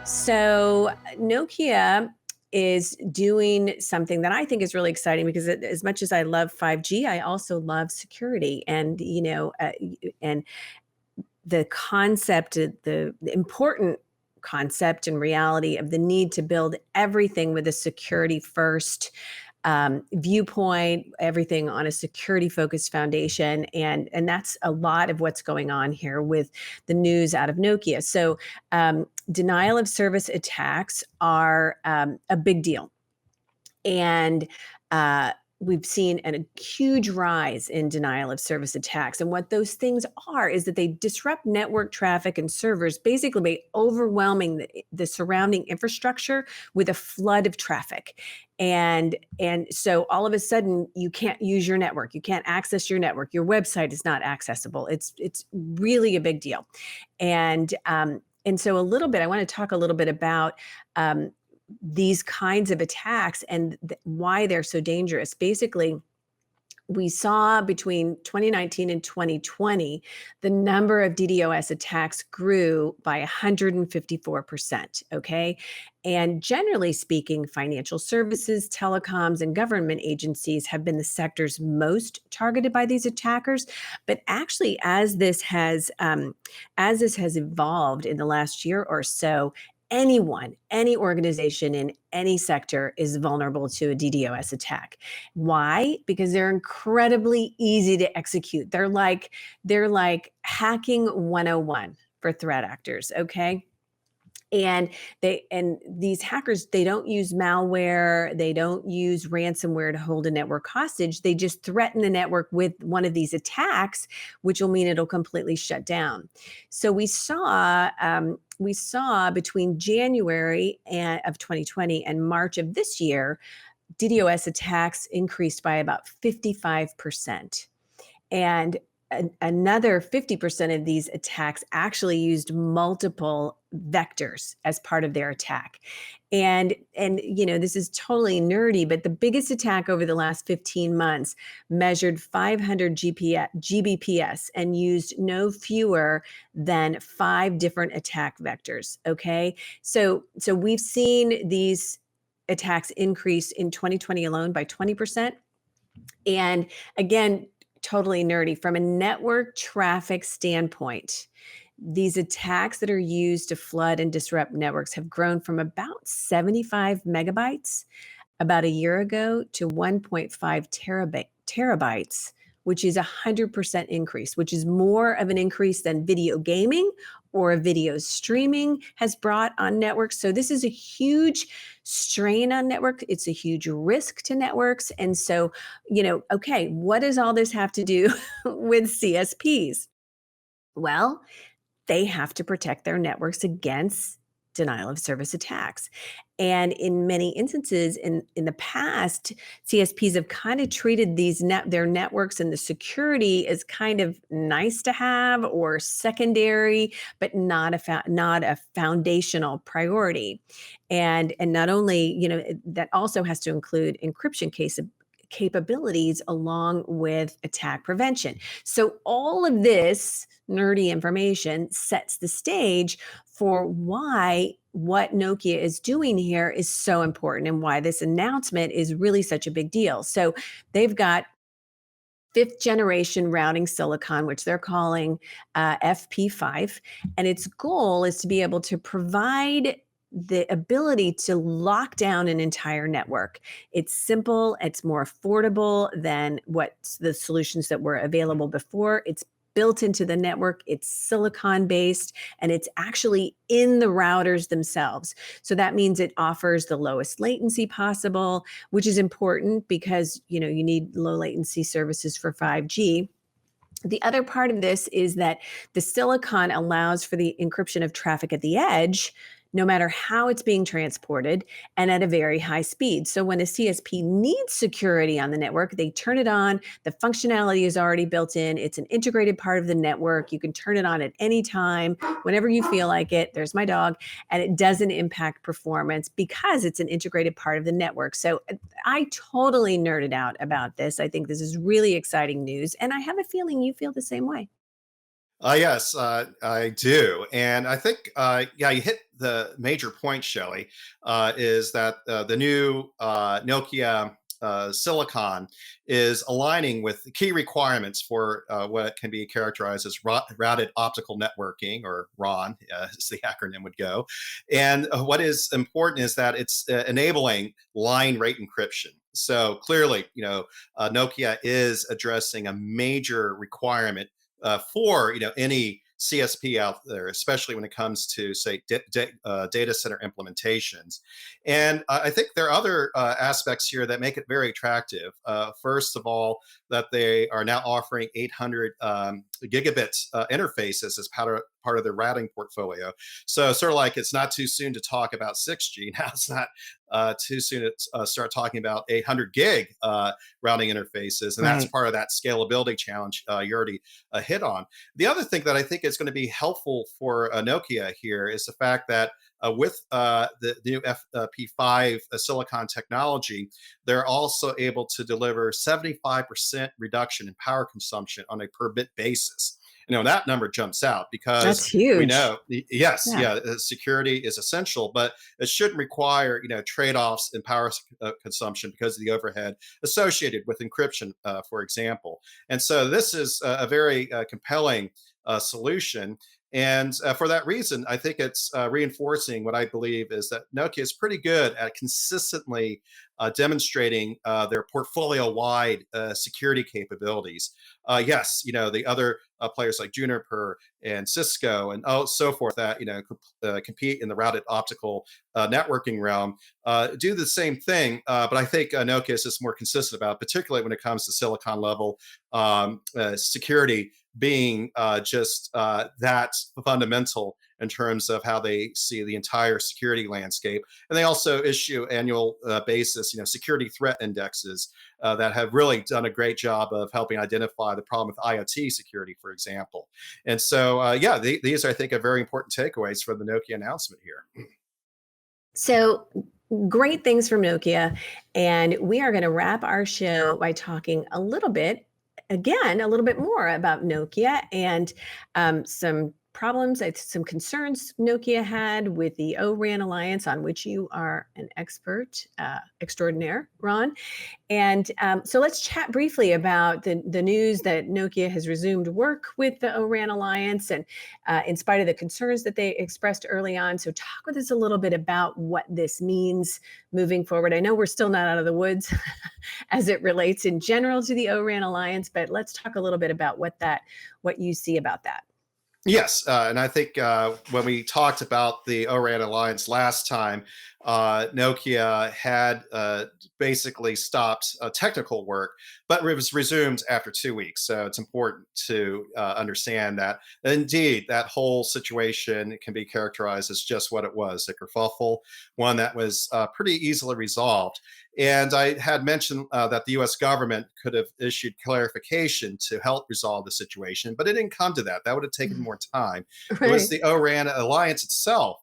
So Nokia is doing something that I think is really exciting because as much as I love 5G, I also love security and the concept, the important concept and reality of the need to build everything with a security first viewpoint, everything on a security focused foundation. And that's a lot of what's going on here with the news out of Nokia. So denial of service attacks are a big deal. And we've seen a huge rise in denial of service attacks. And what those things are is that they disrupt network traffic and servers, basically by overwhelming the surrounding infrastructure with a flood of traffic. And so all of a sudden you can't use your network, you can't access your network, your website is not accessible. It's really a big deal. And so I want to talk a little bit about these kinds of attacks and why they're so dangerous. Basically, we saw between 2019 and 2020, the number of DDoS attacks grew by 154%. Okay. And generally speaking, financial services, telecoms, and government agencies have been the sectors most targeted by these attackers. But actually, as this has evolved in the last year or so, any organization in any sector is vulnerable to a DDoS attack. Why? Because they're incredibly easy to execute. They're like hacking 101 for threat actors, okay? And these hackers, they don't use malware, they don't use ransomware to hold a network hostage. They just threaten the network with one of these attacks, which will mean it'll completely shut down. So we saw between January of 2020 and March of this year, DDoS attacks increased by about 55%. And another 50% of these attacks actually used multiple vectors as part of their attack. And this is totally nerdy, but the biggest attack over the last 15 months measured 500 Gbps and used no fewer than 5 different attack vectors. Okay. So we've seen these attacks increase in 2020 alone by 20%. And again, totally nerdy. From a network traffic standpoint, these attacks that are used to flood and disrupt networks have grown from about 75 megabytes about a year ago to 1.5 terabytes, which is 100% increase, which is more of an increase than video gaming or video streaming has brought on networks. So this is a huge strain on network. It's a huge risk to networks. And so, okay, what does all this have to do with CSPs? Well, they have to protect their networks against denial of service attacks. And in many instances in the past, CSPs have kind of treated their networks and the security as kind of nice to have or secondary, but not a foundational priority. And not only, that also has to include encryption capabilities along with attack prevention. So all of this nerdy information sets the stage for why what Nokia is doing here is so important and why this announcement is really such a big deal. So they've got fifth generation routing silicon, which they're calling FP5. And its goal is to be able to provide the ability to lock down an entire network. It's simple, it's more affordable than what the solutions that were available before. It's built into the network, it's silicon based, and it's actually in the routers themselves. So that means it offers the lowest latency possible, which is important because you need low latency services for 5G. The other part of this is that the silicon allows for the encryption of traffic at the edge, no matter how it's being transported, and at a very high speed. So when a CSP needs security on the network, they turn it on. The functionality is already built in. It's an integrated part of the network. You can turn it on at any time, whenever you feel like it. There's my dog. And it doesn't impact performance because it's an integrated part of the network. So I totally nerded out about this. I think this is really exciting news. And I have a feeling you feel the same way. Yes, I do, and I think, yeah, you hit the major point, Shelley. Is that the new Nokia Silicon is aligning with the key requirements for what can be characterized as routed optical networking, or RON, as the acronym would go. And what is important is that it's enabling line rate encryption. So clearly, Nokia is addressing a major requirement for any CSP out there, especially when it comes to say data center implementations. And I think there are other aspects here that make it very attractive. First of all, that they are now offering 800 gigabit interfaces as part of their routing portfolio. So sort of like it's not too soon to talk about 6G. Now it's not too soon to start talking about 800 gig routing interfaces, and that's Right. part of that scalability challenge you already hit on. The other thing that I think is going to be helpful for Nokia here is the fact that with the new P5 silicon technology, they're also able to deliver 75% reduction in power consumption on a per bit basis. That number jumps out That's because we huge. know, yes, Yeah. yeah, security is essential, but it shouldn't require trade-offs in power consumption because of the overhead associated with encryption, for example. And so this is a very compelling solution. And for that reason, I think it's reinforcing what I believe is that Nokia is pretty good at consistently demonstrating their portfolio-wide security capabilities. Yes, the other players like Juniper and Cisco and so forth that compete in the routed optical networking realm do the same thing. But I think Nokia is just more consistent about, particularly when it comes to silicon level security being just that fundamental in terms of how they see the entire security landscape. And they also issue annual basis, security threat indexes that have really done a great job of helping identify the problem with IoT security, for example. And so, yeah, these are, I think, are very important takeaways from the Nokia announcement here. So great things from Nokia. And we are going to wrap our show by talking a little bit, again, a little bit more about Nokia and some problems, some concerns Nokia had with the ORAN Alliance, on which you are an expert extraordinaire, Ron. And so let's chat briefly about the news that Nokia has resumed work with the ORAN Alliance, and in spite of the concerns that they expressed early on. So talk with us a little bit about what this means moving forward. I know we're still not out of the woods as it relates in general to the ORAN Alliance, but let's talk a little bit about what you see about that. Yes, and I think when we talked about the ORAN Alliance last time, Nokia had basically stopped technical work, but it was resumed after 2 weeks. So it's important to understand that indeed that whole situation can be characterized as just what it was, a kerfuffle, one that was pretty easily resolved. And I had mentioned that the US government could have issued clarification to help resolve the situation, but it didn't come to that. That would have taken more time. It was Right. the ORAN Alliance itself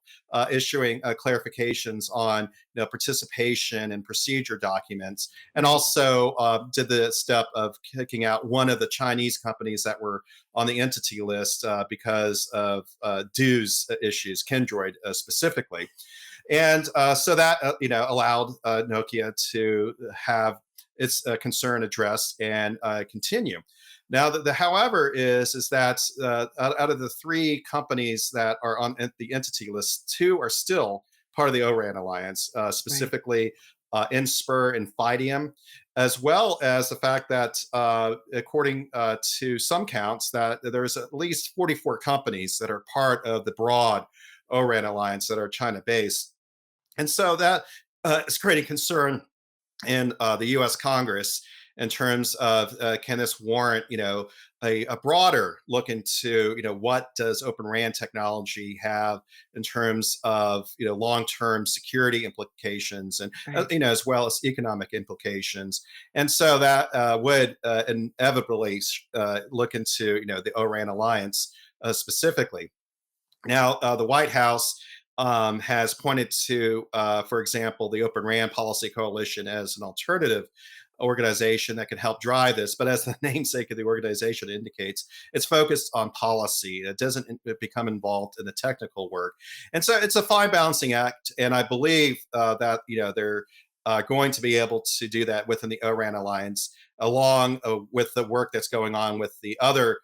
issuing clarifications on participation and procedure documents, and Right. also did the step of kicking out one of the Chinese companies that were on the entity list because of dues issues, Kendroid specifically. And so that allowed Nokia to have its concern addressed and continue. Now, the however is that out of the three companies that are on the entity list, two are still part of the ORAN alliance, Right. specifically Inspur and Fidium, as well as the fact that, according to some counts, that there's at least 44 companies that are part of the broad ORAN alliance that are China-based. And so that is creating concern in the U.S. Congress in terms of can this warrant, a broader look into, what does Open RAN technology have in terms of, long-term security implications and, Right. as well as economic implications. And so that would inevitably look into, the ORAN alliance specifically. Now, the White House has pointed to, for example, the Open RAN Policy Coalition as an alternative organization that can help drive this. But as the namesake of the organization indicates, it's focused on policy. It doesn't become involved in the technical work. And so it's a fine balancing act. And I believe that, they're going to be able to do that within the ORAN alliance, along with the work that's going on with the other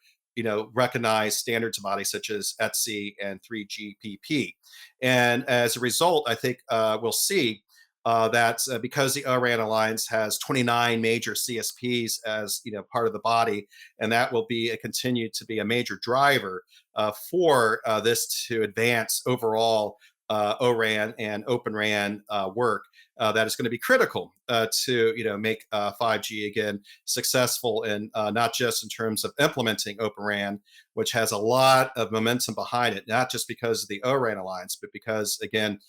recognized standards bodies such as ETSI and 3GPP. And as a result, I think we'll see that because the ORAN Alliance has 29 major CSPs as part of the body, and that will be continue to be a major driver for this to advance overall ORAN and Open RAN work. That is going to be critical to make 5G again successful, and not just in terms of implementing Open RAN, which has a lot of momentum behind it, not just because of the ORAN Alliance, but because again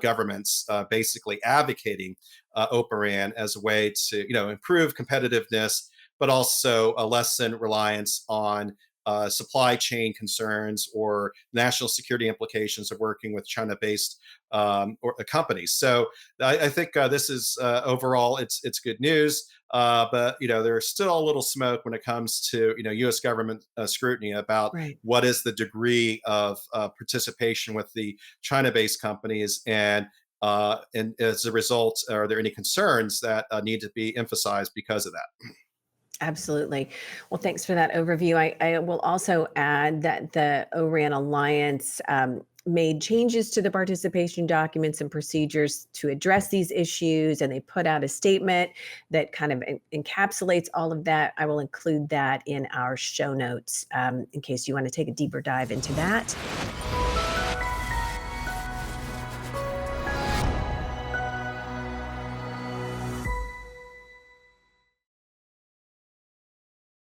governments basically advocating Open RAN as a way to improve competitiveness, but also lessen reliance on supply chain concerns or national security implications of working with China-based companies. So I think this is overall it's good news. But there's still a little smoke when it comes to U.S. government scrutiny about Right. what is the degree of participation with the China-based companies, and as a result, are there any concerns that need to be emphasized because of that? Absolutely. Well, thanks for that overview. I will also add that the ORAN Alliance made changes to the participation documents and procedures to address these issues, and they put out a statement that kind of encapsulates all of that. I will include that in our show notes in case you want to take a deeper dive into that.